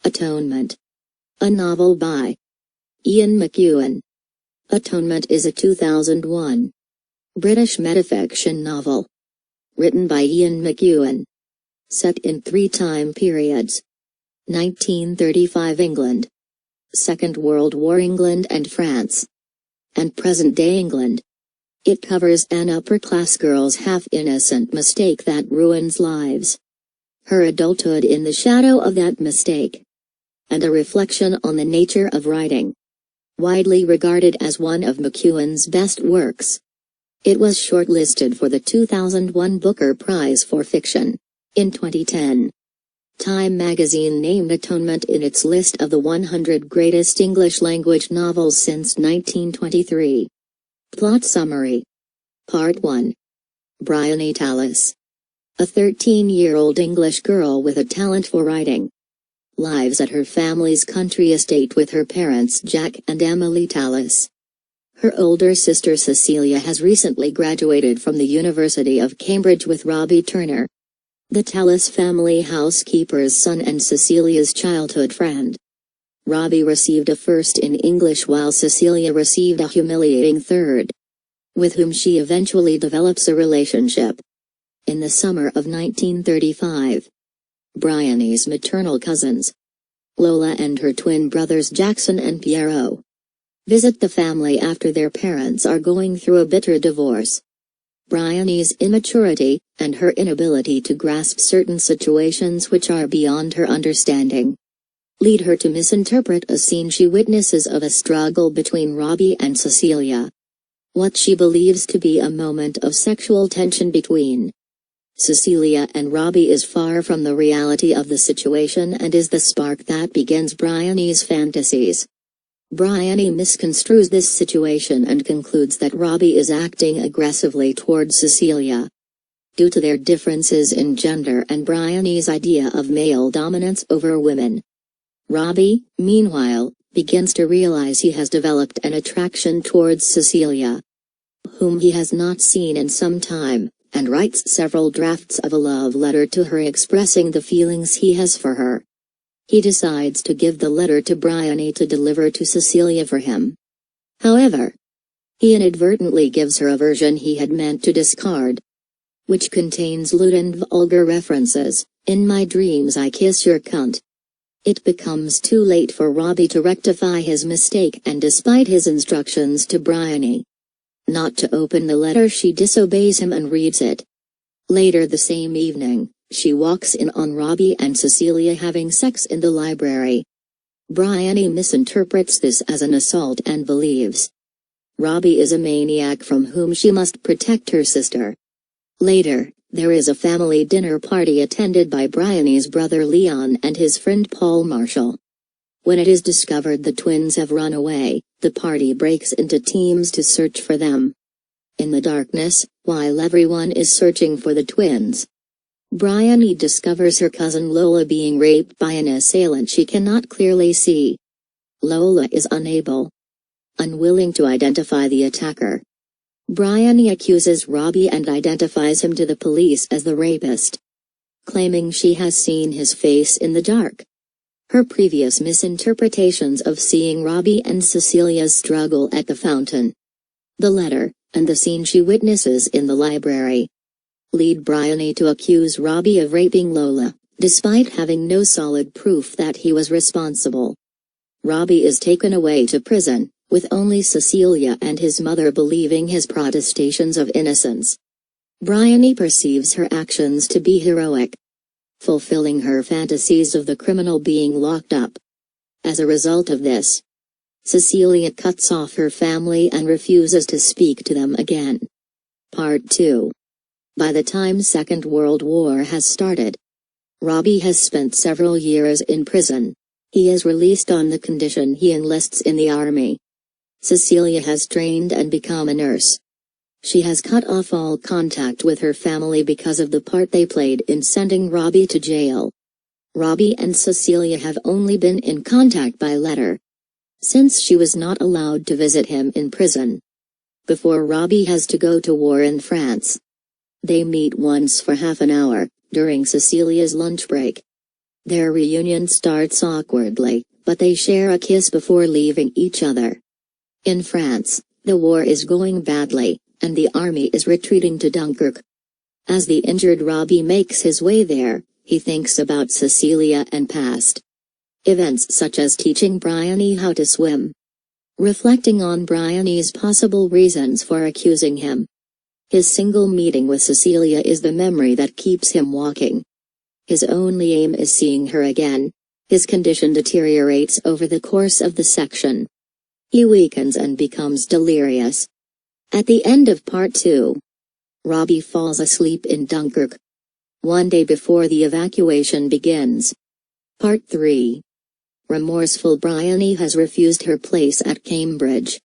Atonement. A novel by Ian McEwan. Atonement is a 2001 British metafiction novel. Written by Ian McEwan. Set in 3 time periods. 1935 England. Second World War England and France. And present-day England. It covers an upper-class girl's half-innocent mistake that ruins lives. Her adulthood in the shadow of that mistake. And a reflection on the nature of writing. Widely regarded as one of McEwan's best works. It was shortlisted for the 2001 Booker Prize for Fiction. In 2010, Time magazine named Atonement in its list of the 100 greatest English-language novels since 1923. Plot summary. Part 1. Bryony Tallis. A 13-year-old English girl with a talent for writing. Lives at her family's country estate with her parents Jack and Emily Tallis. Her older sister Cecilia has recently graduated from the University of Cambridge with Robbie Turner, the Tallis family housekeeper's son and Cecilia's childhood friend. Robbie received a first in English while Cecilia received a humiliating third, with whom she eventually develops a relationship. In the summer of 1935, Bryony's maternal cousins, Lola and her twin brothers Jackson and Piero, visit the family after their parents are going through a bitter divorce. Bryony's immaturity, and her inability to grasp certain situations which are beyond her understanding, lead her to misinterpret a scene she witnesses of a struggle between Robbie and Cecilia. What she believes to be a moment of sexual tension between Cecilia and Robbie is far from the reality of the situation and is the spark that begins Bryony's fantasies. Bryony misconstrues this situation and concludes that Robbie is acting aggressively towards Cecilia. Due to their differences in gender and Bryony's idea of male dominance over women. Robbie, meanwhile, begins to realize he has developed an attraction towards Cecilia, whom he has not seen in some time, and writes several drafts of a love letter to her expressing the feelings he has for her. He decides to give the letter to Bryony to deliver to Cecilia for him. However, he inadvertently gives her a version he had meant to discard, which contains lewd and vulgar references. "In my dreams I kiss your cunt." It becomes too late for Robbie to rectify his mistake, and despite his instructions to Bryony not to open the letter, she disobeys him and reads it. Later the same evening, she walks in on Robbie and Cecilia having sex in the library. Bryony misinterprets this as an assault and believes Robbie is a maniac from whom she must protect her sister. Later, there is a family dinner party attended by Bryony's brother Leon and his friend Paul Marshall. When it is discovered the twins have run away, the party breaks into teams to search for them. In the darkness, while everyone is searching for the twins, Bryony discovers her cousin Lola being raped by an assailant she cannot clearly see. Lola is unwilling to identify the attacker. Bryony accuses Robbie and identifies him to the police as the rapist, claiming she has seen his face in the dark. Her previous misinterpretations of seeing Robbie and Cecilia's struggle at the fountain, the letter, and the scene she witnesses in the library, lead Bryony to accuse Robbie of raping Lola, despite having no solid proof that he was responsible. Robbie is taken away to prison, with only Cecilia and his mother believing his protestations of innocence. Bryony perceives her actions to be heroic, fulfilling her fantasies of the criminal being locked up. As a result of this, Cecilia cuts off her family and refuses to speak to them again. Part 2. By the time Second World War has started, Robbie has spent several years in prison. He is released on the condition he enlists in the army. Cecilia has trained and become a nurse. She has cut off all contact with her family because of the part they played in sending Robbie to jail. Robbie and Cecilia have only been in contact by letter, since she was not allowed to visit him in prison. Before Robbie has to go to war in France, they meet once for half an hour, during Cecilia's lunch break. Their reunion starts awkwardly, but they share a kiss before leaving each other. In France, the war is going badly, and the army is retreating to Dunkirk. As the injured Robbie makes his way there, he thinks about Cecilia and past events such as teaching Bryony how to swim. Reflecting on Bryony's possible reasons for accusing him. His single meeting with Cecilia is the memory that keeps him walking. His only aim is seeing her again. His condition deteriorates over the course of the section. He weakens and becomes delirious. At the end of part 2, Robbie falls asleep in Dunkirk. One day before the evacuation begins. Part 3. Remorseful Bryony has refused her place at Cambridge.